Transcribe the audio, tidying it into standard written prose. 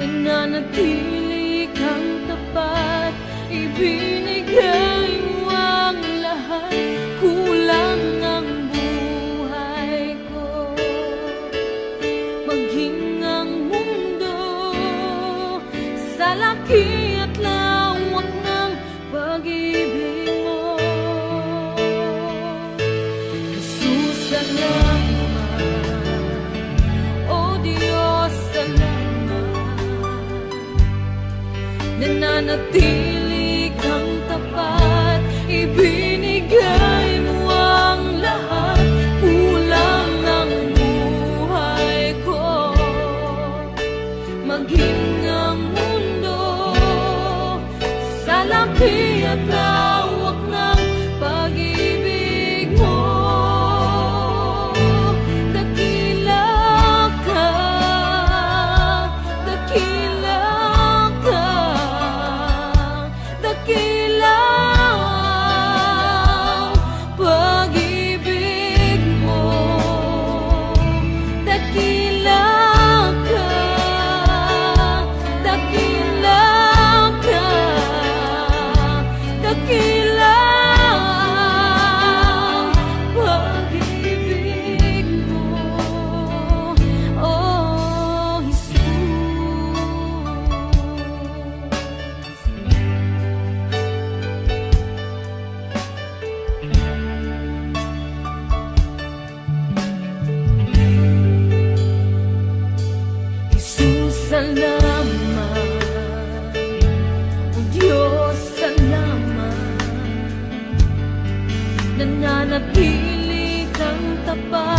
nananatili kang tapat, ibinigay mo ang lahat, kulang ang buhay ko. Maging ang mundo sa laki at lawak ng pag-ibig mo, Jesus, salamat. O Diyos, salamat. Nananatili kang tapat, ibinigay mo ang lahat, kulang ang buhay ko. Maging ang mundo sa laki at lawak ng pag-ibig mo, dakila ka, dakila ka, dakila ang pag-ibig mo, dakila ka, dakila ka, dakila ang pag-ibig mo, oh Jesus. Jesus, salamat. O Diyos, salamat. Nananatili kang tapat,